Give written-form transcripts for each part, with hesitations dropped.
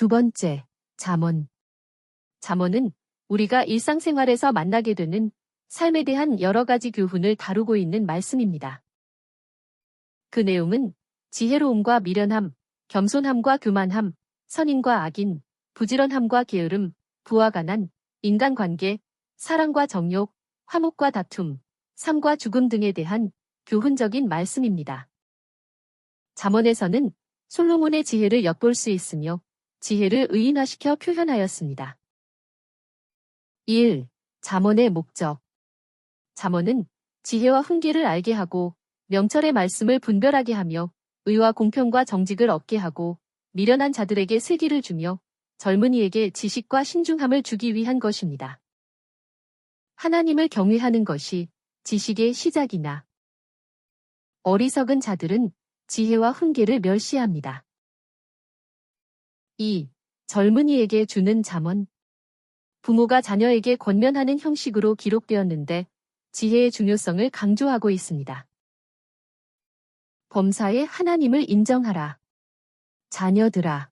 두 번째, 잠언. 잠언은 우리가 일상생활에서 만나게 되는 삶에 대한 여러 가지 교훈을 다루고 있는 말씀입니다. 그 내용은 지혜로움과 미련함, 겸손함과 교만함, 선인과 악인, 부지런함과 게으름, 부와 가난, 인간관계, 사랑과 정욕, 화목과 다툼, 삶과 죽음 등에 대한 교훈적인 말씀입니다. 잠언에서는 솔로몬의 지혜를 엿볼 수 있으며 지혜를 의인화시켜 표현하였습니다. 1. 잠언의 목적. 잠언은 지혜와 훈계를 알게 하고 명철의 말씀을 분별하게 하며 의와 공평과 정직을 얻게 하고 미련한 자들에게 슬기를 주며 젊은이에게 지식과 신중함을 주기 위한 것입니다. 하나님을 경외하는 것이 지식의 시작이나 어리석은 자들은 지혜와 훈계를 멸시합니다. 2. 젊은이에게 주는 잠언. 부모가 자녀에게 권면하는 형식으로 기록되었는데 지혜의 중요성을 강조하고 있습니다. 범사에 하나님을 인정하라. 자녀들아,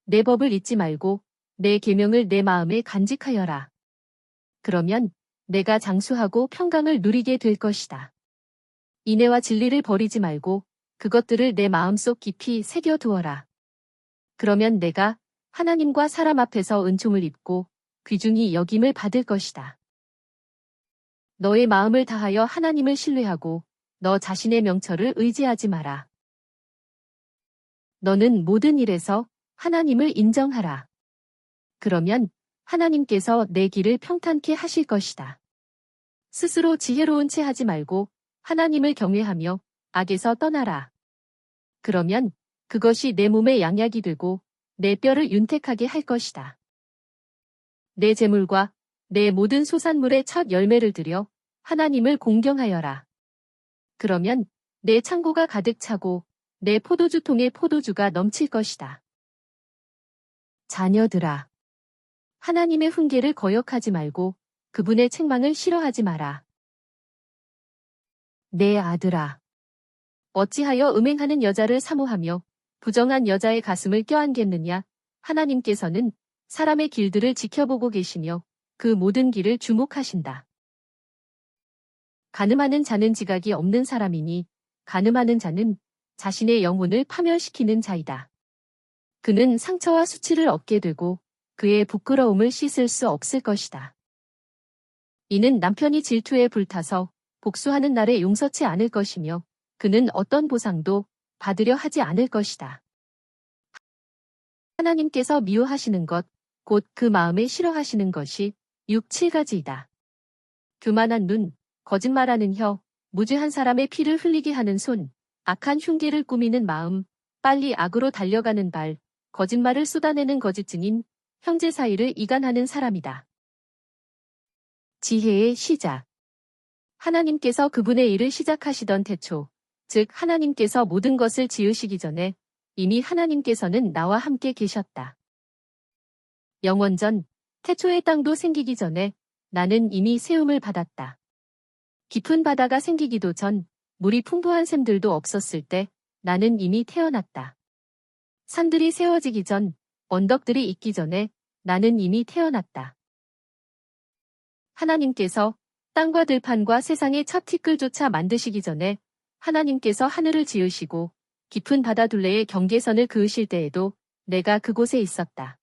내 법을 잊지 말고 내 계명을 내 마음에 간직하여라. 그러면 내가 장수하고 평강을 누리게 될 것이다. 인애와 진리를 버리지 말고 그것들을 내 마음속 깊이 새겨두어라. 그러면 내가 하나님과 사람 앞에서 은총을 입고 귀중히 여김을 받을 것이다. 너의 마음을 다하여 하나님을 신뢰하고 너 자신의 명철을 의지하지 마라. 너는 모든 일에서 하나님을 인정하라. 그러면 하나님께서 내 길을 평탄케 하실 것이다. 스스로 지혜로운 채 하지 말고 하나님을 경외하며 악에서 떠나라. 그러면 그것이 내 몸의 양약이 되고 내 뼈를 윤택하게 할 것이다. 내 재물과 내 모든 소산물의 첫 열매를 들여 하나님을 공경하여라. 그러면 내 창고가 가득 차고 내 포도주통에 포도주가 넘칠 것이다. 자녀들아, 하나님의 훈계를 거역하지 말고 그분의 책망을 싫어하지 마라. 내 아들아, 어찌하여 음행하는 여자를 사모하며 부정한 여자의 가슴을 껴안겠느냐. 하나님께서는 사람의 길들을 지켜보고 계시며 그 모든 길을 주목하신다. 간음하는 자는 지각이 없는 사람이니 간음하는 자는 자신의 영혼을 파멸시키는 자이다. 그는 상처와 수치를 얻게 되고 그의 부끄러움을 씻을 수 없을 것이다. 이는 남편이 질투에 불타서 복수하는 날에 용서치 않을 것이며 그는 어떤 보상도 받으려 하지 않을 것이다. 하나님께서 미워하시는 것, 곧 그 마음에 싫어하시는 것이 6, 7가지이다. 교만한 눈, 거짓말하는 혀, 무죄한 사람의 피를 흘리게 하는 손, 악한 흉기를 꾸미는 마음, 빨리 악으로 달려가는 발, 거짓말을 쏟아내는 거짓 증인, 형제 사이를 이간하는 사람이다. 지혜의 시작. 하나님께서 그분의 일을 시작하시던 태초, 즉 하나님께서 모든 것을 지으시기 전에 이미 하나님께서는 나와 함께 계셨다. 영원전, 태초의 땅도 생기기 전에 나는 이미 세움을 받았다. 깊은 바다가 생기기도 전, 물이 풍부한 샘들도 없었을 때 나는 이미 태어났다. 산들이 세워지기 전, 언덕들이 있기 전에 나는 이미 태어났다. 하나님께서 땅과 들판과 세상의 첫 티끌조차 만드시기 전에 하나님께서 하늘을 지으시고 깊은 바다 둘레의 경계선을 그으실 때에도 내가 그곳에 있었다.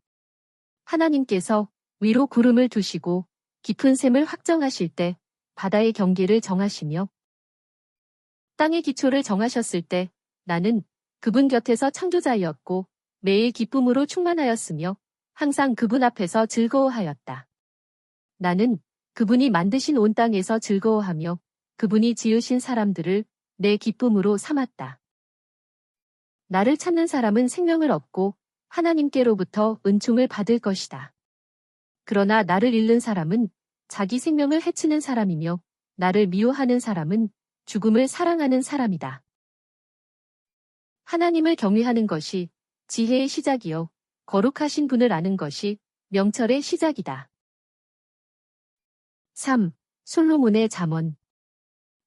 하나님께서 위로 구름을 두시고 깊은 샘을 확정하실 때 바다의 경계를 정하시며 땅의 기초를 정하셨을 때 나는 그분 곁에서 창조자였고 매일 기쁨으로 충만하였으며 항상 그분 앞에서 즐거워하였다. 나는 그분이 만드신 온 땅에서 즐거워하며 그분이 지으신 사람들을 내 기쁨으로 삼았다. 나를 찾는 사람은 생명을 얻고 하나님께로부터 은총을 받을 것이다. 그러나 나를 잃는 사람은 자기 생명을 해치는 사람이며 나를 미워하는 사람은 죽음을 사랑하는 사람이다. 하나님을 경외하는 것이 지혜의 시작이요 거룩하신 분을 아는 것이 명철의 시작이다. 3. 솔로몬의 잠언.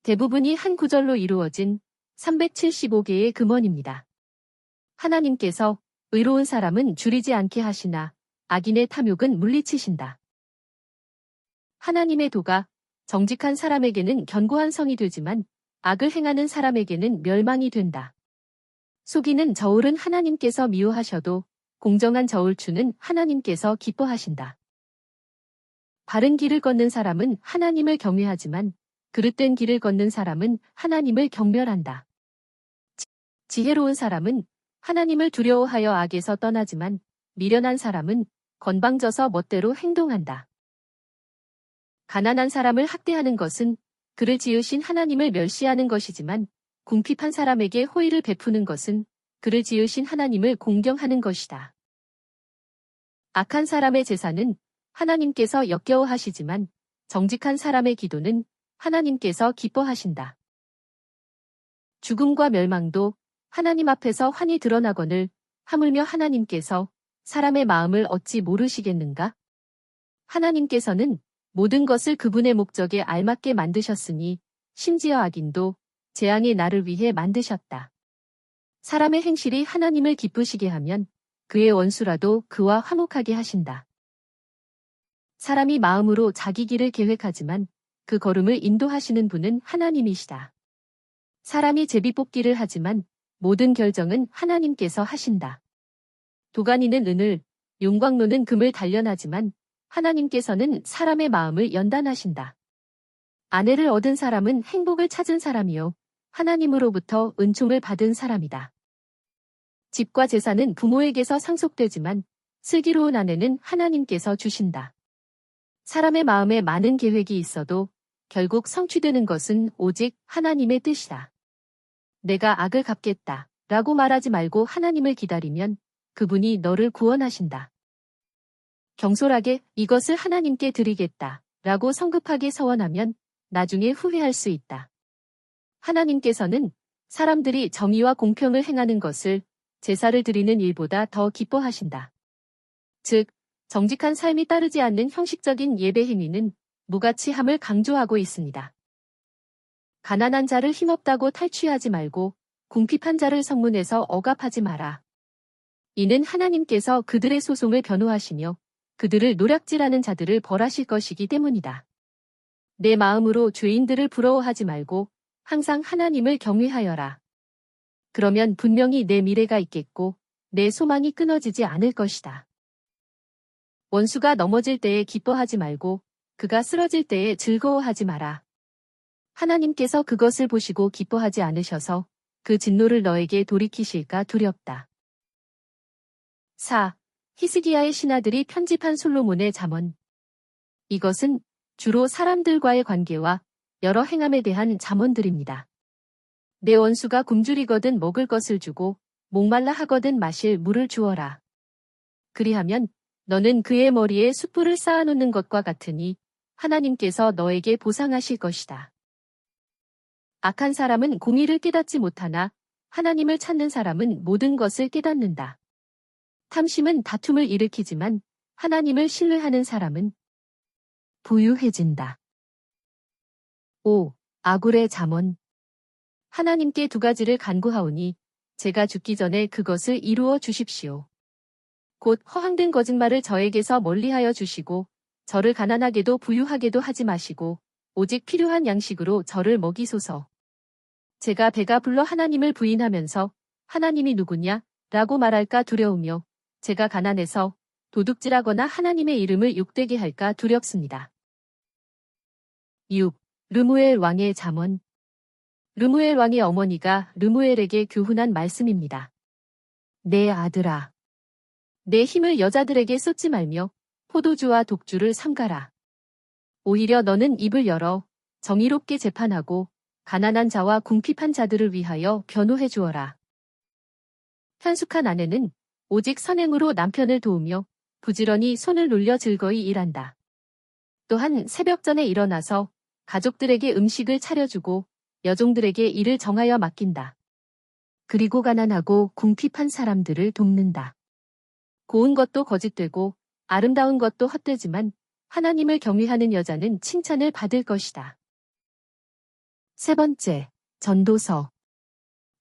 대부분이 한 구절로 이루어진 375개의 금언입니다. 하나님께서 의로운 사람은 줄이지 않게 하시나 악인의 탐욕은 물리치신다. 하나님의 도가 정직한 사람에게는 견고한 성이 되지만 악을 행하는 사람에게는 멸망이 된다. 속이는 저울은 하나님께서 미워하셔도 공정한 저울추는 하나님께서 기뻐하신다. 바른 길을 걷는 사람은 하나님을 경외하지만 그릇된 길을 걷는 사람은 하나님을 경멸한다. 지혜로운 사람은 하나님을 두려워하여 악에서 떠나지만 미련한 사람은 건방져서 멋대로 행동한다. 가난한 사람을 학대하는 것은 그를 지으신 하나님을 멸시하는 것이지만 궁핍한 사람에게 호의를 베푸는 것은 그를 지으신 하나님을 공경하는 것이다. 악한 사람의 제사는 하나님께서 역겨워하시지만 정직한 사람의 기도는 하나님께서 기뻐하신다. 죽음과 멸망도 하나님 앞에서 환히 드러나거늘 하물며 하나님께서 사람의 마음을 어찌 모르시겠는가? 하나님께서는 모든 것을 그분의 목적에 알맞게 만드셨으니 심지어 악인도 재앙의 날을 위해 만드셨다. 사람의 행실이 하나님을 기쁘시게 하면 그의 원수라도 그와 화목하게 하신다. 사람이 마음으로 자기 길을 계획하지만 그 걸음을 인도하시는 분은 하나님이시다. 사람이 제비뽑기를 하지만 모든 결정은 하나님께서 하신다. 도가니는 은을, 용광로는 금을 단련하지만 하나님께서는 사람의 마음을 연단하신다. 아내를 얻은 사람은 행복을 찾은 사람이요 하나님으로부터 은총을 받은 사람이다. 집과 재산은 부모에게서 상속되지만 슬기로운 아내는 하나님께서 주신다. 사람의 마음에 많은 계획이 있어도 결국 성취되는 것은 오직 하나님의 뜻이다. 내가 악을 갚겠다 라고 말하지 말고 하나님을 기다리면 그분이 너를 구원하신다. 경솔하게 이것을 하나님께 드리겠다 라고 성급하게 서원하면 나중에 후회할 수 있다. 하나님께서는 사람들이 정의와 공평을 행하는 것을 제사를 드리는 일보다 더 기뻐하신다. 즉, 정직한 삶이 따르지 않는 형식적인 예배 행위는 무가치함을 강조하고 있습니다. 가난한 자를 힘없다고 탈취하지 말고 궁핍한 자를 성문에서 억압하지 마라. 이는 하나님께서 그들의 소송을 변호하시며 그들을 노략질하는 자들을 벌하실 것이기 때문이다. 내 마음으로 죄인들을 부러워하지 말고 항상 하나님을 경외하여라. 그러면 분명히 내 미래가 있겠고 내 소망이 끊어지지 않을 것이다. 원수가 넘어질 때에 기뻐하지 말고 그가 쓰러질 때에 즐거워하지 마라. 하나님께서 그것을 보시고 기뻐하지 않으셔서 그 진노를 너에게 돌이키실까 두렵다. 4. 히스기야의 신하들이 편집한 솔로몬의 잠언. 이것은 주로 사람들과의 관계와 여러 행함에 대한 잠언들입니다. 내 원수가 굶주리거든 먹을 것을 주고 목말라 하거든 마실 물을 주어라. 그리하면 너는 그의 머리에 숯불을 쌓아놓는 것과 같으니 하나님께서 너에게 보상하실 것이다. 악한 사람은 공의를 깨닫지 못하나 하나님을 찾는 사람은 모든 것을 깨닫는다. 탐심은 다툼을 일으키지만 하나님을 신뢰하는 사람은 부유해진다. 5. 아굴의 잠언. 하나님께 두 가지를 간구하오니 제가 죽기 전에 그것을 이루어 주십시오. 곧 허황된 거짓말을 저에게서 멀리하여 주시고 저를 가난하게도 부유하게도 하지 마시고 오직 필요한 양식으로 저를 먹이소서. 제가 배가 불러 하나님을 부인하면서 하나님이 누구냐? 라고 말할까 두려우며 제가 가난해서 도둑질하거나 하나님의 이름을 욕되게 할까 두렵습니다. 6. 르무엘 왕의 잠언. 르무엘 왕의 어머니가 르무엘에게 교훈한 말씀입니다. 내 아들아, 내 힘을 여자들에게 쏟지 말며 포도주와 독주를 삼가라. 오히려 너는 입을 열어 정의롭게 재판하고 가난한 자와 궁핍한 자들을 위하여 변호해 주어라. 현숙한 아내는 오직 선행으로 남편을 도우며 부지런히 손을 놀려 즐거이 일한다. 또한 새벽 전에 일어나서 가족들에게 음식을 차려주고 여종들에게 일을 정하여 맡긴다. 그리고 가난하고 궁핍한 사람들을 돕는다. 고운 것도 거짓되고 아름다운 것도 헛되지만 하나님을 경외하는 여자는 칭찬을 받을 것이다. 세 번째, 전도서.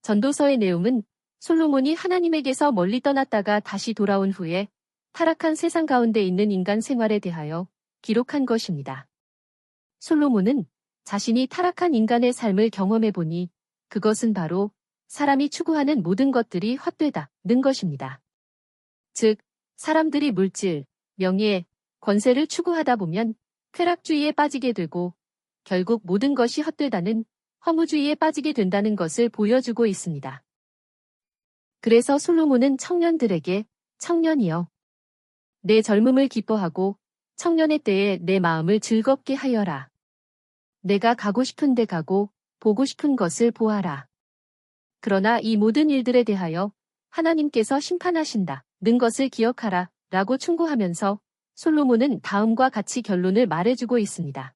전도서의 내용은 솔로몬이 하나님에게서 멀리 떠났다가 다시 돌아온 후에 타락한 세상 가운데 있는 인간 생활에 대하여 기록한 것입니다. 솔로몬은 자신이 타락한 인간의 삶을 경험해 보니 그것은 바로 사람이 추구하는 모든 것들이 헛되다는 것입니다. 즉, 사람들이 물질, 명예, 권세를 추구하다 보면 쾌락주의에 빠지게 되고 결국 모든 것이 헛되다는 허무주의에 빠지게 된다는 것을 보여주고 있습니다. 그래서 솔로몬은 청년들에게 청년이여, 내 젊음을 기뻐하고 청년의 때에 내 마음을 즐겁게 하여라. 내가 가고 싶은 데 가고 보고 싶은 것을 보아라. 그러나 이 모든 일들에 대하여 하나님께서 심판하신다는 것을 기억하라 라고 충고하면서 솔로몬은 다음과 같이 결론을 말해주고 있습니다.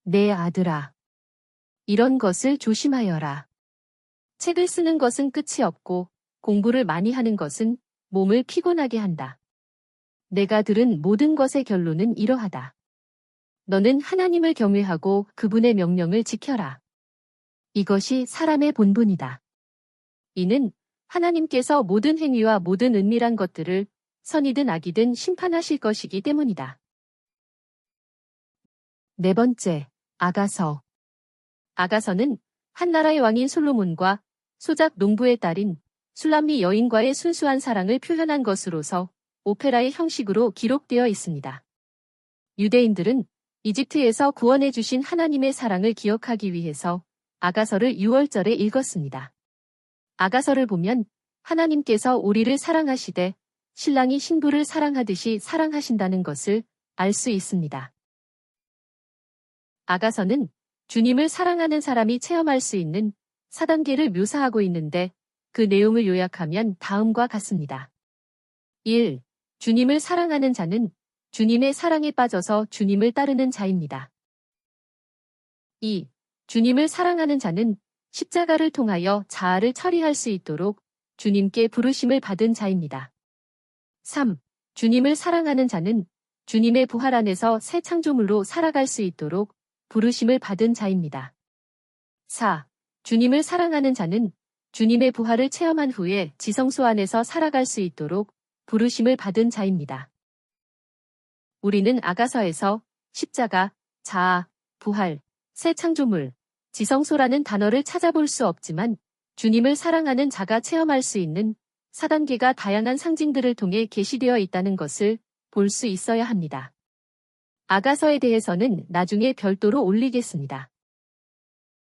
내 아들아, 이런 것을 조심하여라. 책을 쓰는 것은 끝이 없고 공부를 많이 하는 것은 몸을 피곤하게 한다. 내가 들은 모든 것의 결론은 이러하다. 너는 하나님을 경외하고 그분의 명령을 지켜라. 이것이 사람의 본분이다. 이는 하나님께서 모든 행위와 모든 은밀한 것들을 선이든 악이든 심판하실 것이기 때문이다. 네 번째, 아가서. 아가서는 한나라의 왕인 솔로몬과 소작 농부의 딸인 술람미 여인과의 순수한 사랑을 표현한 것으로서 오페라의 형식으로 기록되어 있습니다. 유대인들은 이집트에서 구원해 주신 하나님의 사랑을 기억하기 위해서 아가서를 6월절에 읽었습니다. 아가서를 보면 하나님께서 우리를 사랑하시되 신랑이 신부를 사랑하듯이 사랑하신다는 것을 알 수 있습니다. 아가서는 주님을 사랑하는 사람이 체험할 수 있는 4단계를 묘사하고 있는데 그 내용을 요약하면 다음과 같습니다. 1. 주님을 사랑하는 자는 주님의 사랑에 빠져서 주님을 따르는 자입니다. 2. 주님을 사랑하는 자는 십자가를 통하여 자아를 처리할 수 있도록 주님께 부르심을 받은 자입니다. 3. 주님을 사랑하는 자는 주님의 부활 안에서 새 창조물로 살아갈 수 있도록 부르심을 받은 자입니다. 4. 주님을 사랑하는 자는 주님의 부활을 체험한 후에 지성소 안에서 살아갈 수 있도록 부르심을 받은 자입니다. 우리는 아가서에서 십자가, 자아, 부활, 새 창조물, 지성소라는 단어를 찾아볼 수 없지만 주님을 사랑하는 자가 체험할 수 있는 4단계가 다양한 상징들을 통해 계시되어 있다는 것을 볼 수 있어야 합니다. 아가서에 대해서는 나중에 별도로 올리겠습니다.